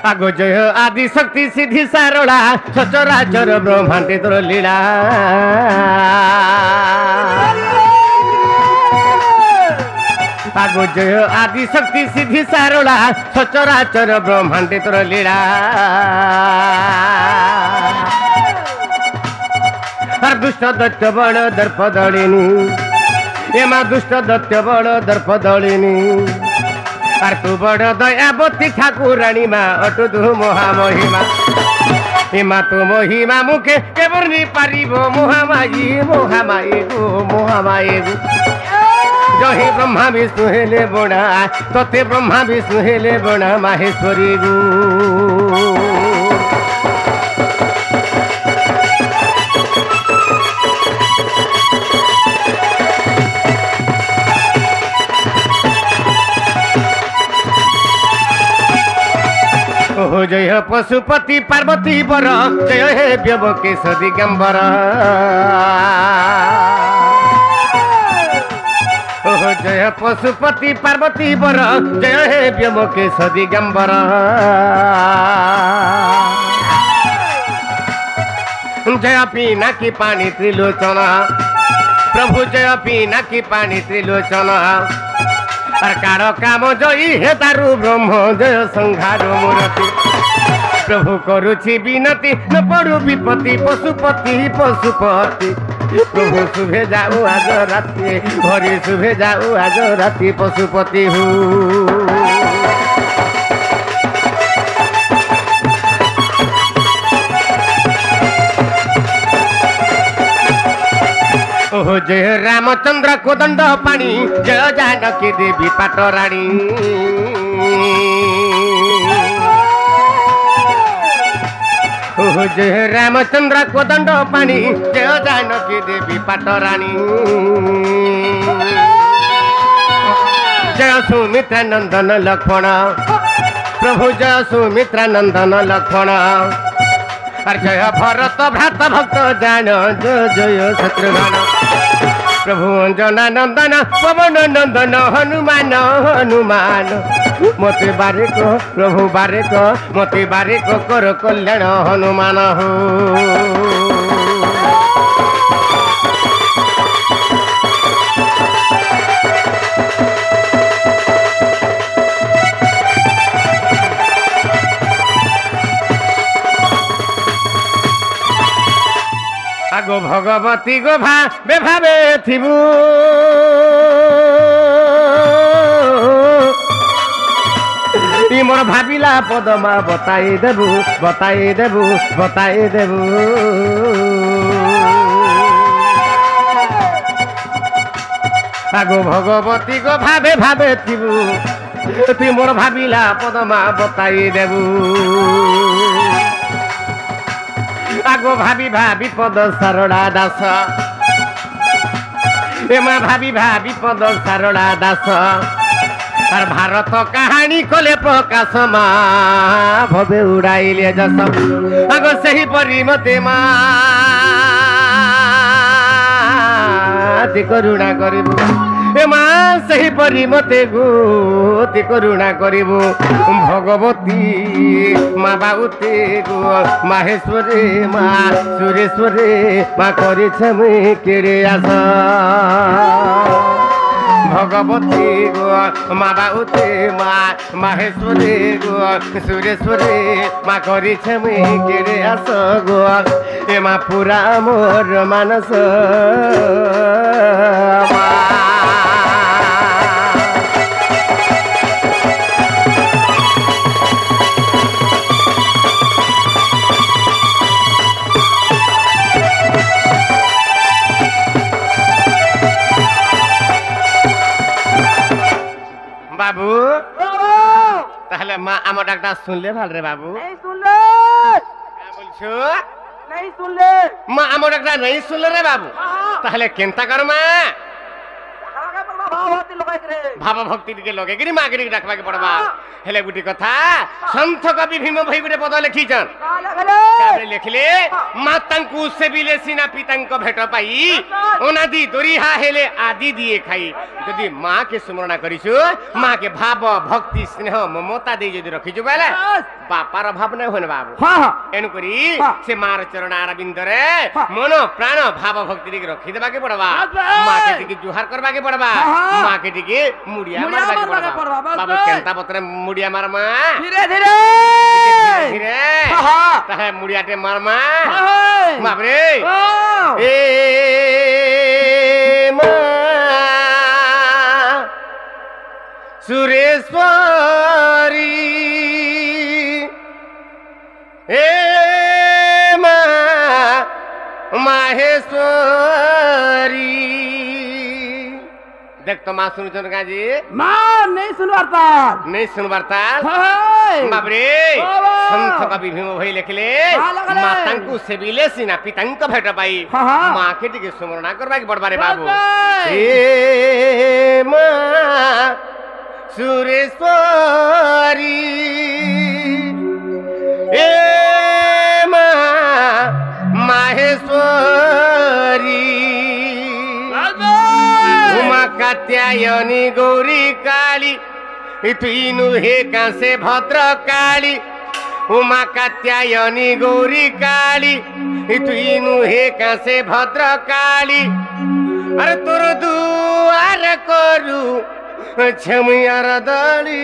आगो जय आदि शक्ति सिद्धि सारोड़ा सचराचर ब्रह्मांडे तोर लीला आगो जय आदि शक्ति सिद्धि सारोड़ा सचराचर ब्रह्मांडे तोर लीला दुष्ट दैत्य बड़ दर्प दलिनी एमा दुष्ट दैत्य बड़ दर्प दलिनी आर तू बड़ दयावती ठाकुराणी मा अटु तू महामहिमा एमा तो महिमा मुखे के बर्णी पारिबो महामाई महामाई गो महामाई गो जही ब्रह्मा विष्णु हेले बणा तते ब्रह्मा विष्णु हेले बणा माहेश्वरी गो हो जय पशुपति पार्वती बर जय हे व्यवकेश दिगंबर हो जय पशुपति पार्वती बर जय हे व्यवकेश दिगंबर जय पीना की पानी त्रिलोचन प्रभु जय पीना की पानी त्रिलोचन सरकार काम जयी हे तारु ब्रह्म जय संहार मूर्ति प्रभु करुछि विनती न पड़ू विपत्ति पशुपति पशुपति प्रभु शुभे जाऊ आज राति घरे शुभे जाऊ आज राति पशुपति ओहो जय रामचंद्र कोदंड पाणी जय जानकी देवी पाटराणी ओहो जय रामचंद्र कोदंड पाणी जय जानकी देवी पाटराणी जय सुमित्रा नंदन लक्ष्मण प्रभु जय सुमित्रा नंदन लक्ष्मण और जय भरत भ्रात भक्त जान जय जय शत्रुघ्न प्रभु अंजना नंदन पवन नंदन हनुमान हनुमान मते बारिक प्रभु बारिक मते बारिक कर कल्याण हनुमान हो आगो भगवती गो भावे भावे थिबू मोर भाविला पदमा बताई देबू बताई देबू बताई देबू आगो भगवती गो भावे भावे थिबू तुई मोर भाविला पदमा बताई देबू आगो भाभी भाभी पद सारड़ा दास एमा भाभी भाभी पद सारड़ा दास और भारत कहानी कले प्रकाश मा भवे उड़ाइले जस आगो सही परी मते मा करुणा करिबू एमा सही परी मते गोति करुणा करिबू भगवती माँ बाबूते गो माहेश्वरी माँ सुरेश्वरी माँ करी छमी केरे आस भगवती गो माँ बाबूते माँ माहेश्वरी गो सुरेश्वरी माँ करी छमी केरे आस गो एमा पूरा मोर मानस बाबू ताहले माँ आम डाक्टा सुनले भाल रे बाबू नहीं सुनले क्या बोलछो नहीं सुनले माँ आम डाक्टा नहीं सुनले रे बाबू ताहले केनता कर माँ भाव भक्ति टिके लगे माँ के डाकवा के पड़वा हेले गुटी कथा संत कवि भीम भाई गुटे पद लिखिछन लिखले मातांकु सेबिले सिना पितांक भेट पाई अनादि दोरिहा हेले आदि दिए खाई यदि माँ के स्मरण करिछु माँ के भाव भक्ति स्नेह ममता दे यदि रखिछु बेले बापार भाव नै होने बाबू एनु करी से मार चरण अरविंद रे मन प्राण भाव भक्ति टिके रखि देबा के पड़वा माँ के टिके जुहार करबा के पड़वा माँ के टिके मुड़िया मारबा के पड़वा बाबू केनता पत्रे मुड़िया मार माँ धीरे धीरे धीरे ताहे मुड़िया टे मार माँ बाप रे ए माँ सुरेश्वरी ए माँ माहेश्वरी देख तो माँ सुन जी माँ नहीं सुनवारता नहीं सुनवारता बाबरे संत कवि भीम भाई लिखले मातांकु सेबिले सिना पितांक भेट पाई माँ के टिके स्मरण करबा के पड़बा रे बाबू ए माँ सुरेश्वरी ए माँ माहेश्वरी उमा कात्यायनी गौरी काली तुइनु हे कासे भद्र काली उमा कात्यायनी गौरी काली तुइनु हे कासे भद्र काली अरे तोर दुआर करू छमियार दली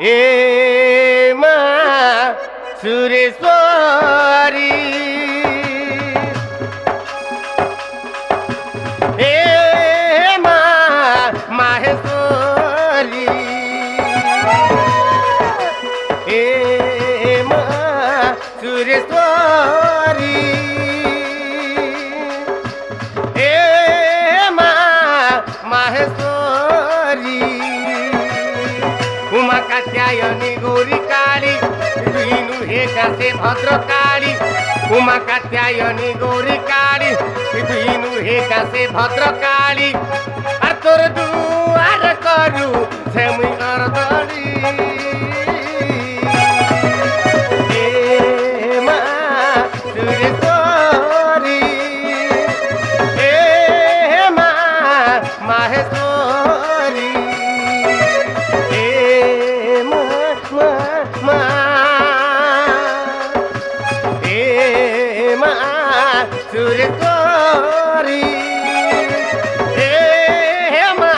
ए माँ सुरेश्वरी ए माँ माहेश्वरी ए माँ सुरेश्वरी ए माँ माहेश्वरी उमा कात्यायनी गौरी काली तुइनु हे कासे भद्र काली उमा कात्यायनी गौरी काली तुइनु हे कासे भद्र काली आ तोर दुआर करू छेमुई अरदली ए माँ सुरेश्वरी ए माँ माहेश्वरी ए माँ ए माँ सुरेश्वरी ए माँ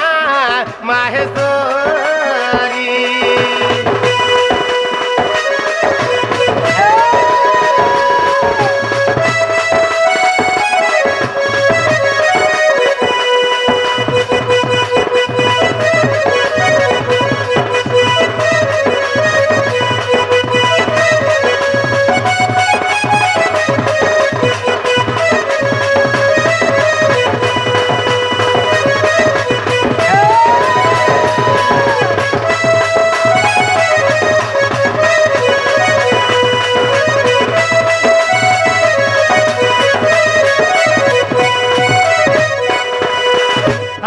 माहेश्वरी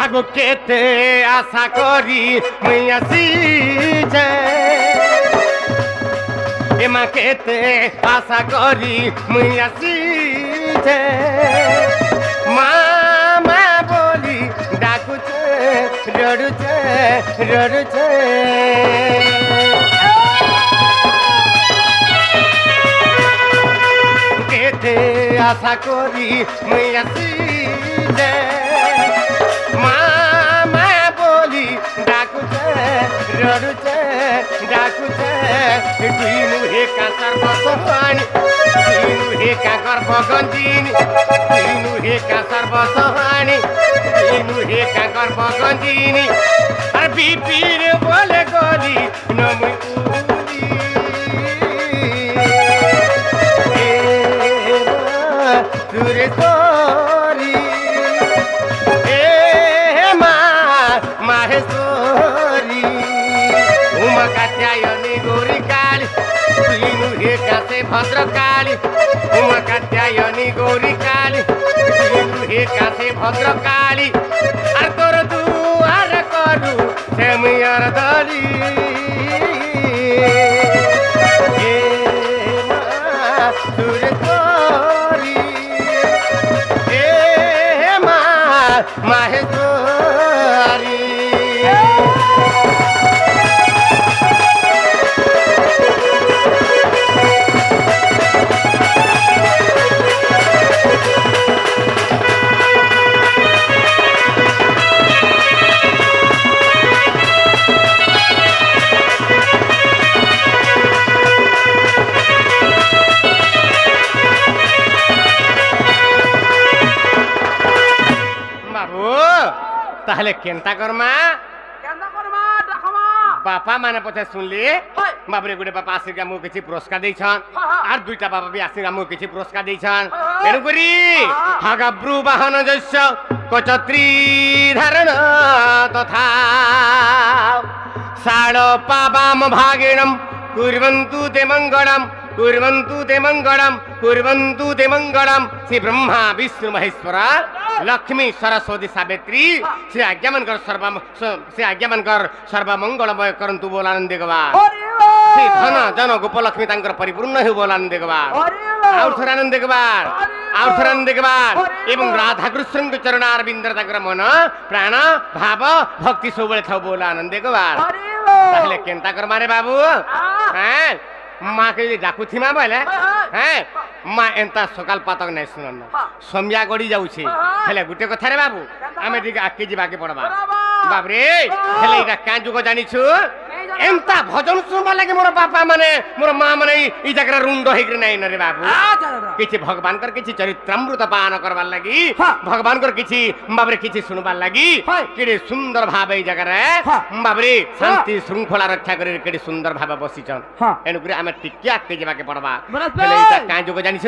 आगो केते आशा करी मैया सीजे एमा केते आशा करी मैया सीजे मामा बोली डाकुचे रडुचे रडुचे केते आशा करी मैया सीजे मामा बोली डाकुचे रडुचे डाकुचे तुइनु हे कासर बसहानी तुइनु हे काकर बगन्जिनी तुइनु हे कासर बसहानी तुइनु हे काकर बगन्जिनी अरे बिपिर बोले गली नमुई उली ए सुरेश्वरी माहेश्वरी उमा कात्यायनी गौरी काली तुइनु हे कासे भद्र काली उमा कात्यायनी गौरी काली কাছে ভদ্রকালী আর তোর দুয়ার করু সেমিয়ার দলি এ মা সুরে তোরি এ মা মাহেশ্বরী তাহলে কেনতা করমা কেন্দা করমা ডাকমা বাপা মানে পথে শুনলি হয়। বাপরে গোটে বাপা আসি আমু কিছু পুরস্কার দিয়েছন আর দুইটা বাপা বি আসি আমু কিছু পুরস্কার দিয়েছন তেণুকরি হাগাব্রু বাহন যস্য কচত্রী ধারণ তথা শাল পাবাম ভাগিণম কুর্বন্তু তে মঙ্গলম কুর্বন্তু তে মঙ্গলম কুর্বন্তু তে মঙ্গলম শ্রী ব্রহ্মা বিষ্ণু মহেশ্বর লক্ষ্মী সরস্বতী সাবিত্রী শ্রী আজ্ঞামানকর সর্বমঙ্গলময় করন্তু ବୋଲ ଆନନ୍ଦେ ଗବା ଶ୍ରୀ ଧନ ଜନ ଗୋପଲକ୍ଷ୍ମୀ ତାଙ୍କର ପରିପୂର୍ଣ୍ଣ ହେଉ ବୋଲ ଆନନ୍ଦେ ଗବା ଆଉ ଥରେ ଆନନ୍ଦେ ଗବାର ଆଉ ଥରେ ଆନନ୍ଦେ ଗବାର ଏବଂ ରାଧାକୃଷ୍ଣଙ୍କ ଚରଣାର ବିନ୍ଦରେ ତାଙ୍କର ମନ ପ୍ରାଣ ଭାବ ଭକ୍ତି ସବୁବେଳେ ଥାଉ ବୋଲ ଆନନ୍ଦେ ଗବାର ତାହେଲେ କେନ୍ତା କରମାରେ ବାବୁ হ্যাঁ মাকে যদি ডাকুথিমা বলে হ্যাঁ মা এন্তা সকাল পাতক নাই শুনন সন্ধ্যা গড়ি যাଉଛି হেলে গুটে কথা রে বাবু আমি দিকে আকি যাবাকে পড়বা বাবরে হেলে এটা কাঁ যুগ জানিছু এন্তা ভজন শুনবা লাগে মোর বাপা মানে মোর মা মানে এই জায়গা রুন্ড হইকি নাই রে বাবু কিছু ভগবানকর কিছু চরিত্রামৃত পান করবার লাগি ভগবানকর কিছু বাবরে কিছু শুনবার লাগি কেড়ে সুন্দর ভাবে এই জায়গারে বাবরে শান্তি শৃঙ্খলা রক্ষা করে কেড়ে সুন্দর ভাবে বসিছন এনুকরি আমি টিকে আকি যাবাকে পড়বা হেলে এটা কাঁ যুগ জানিছু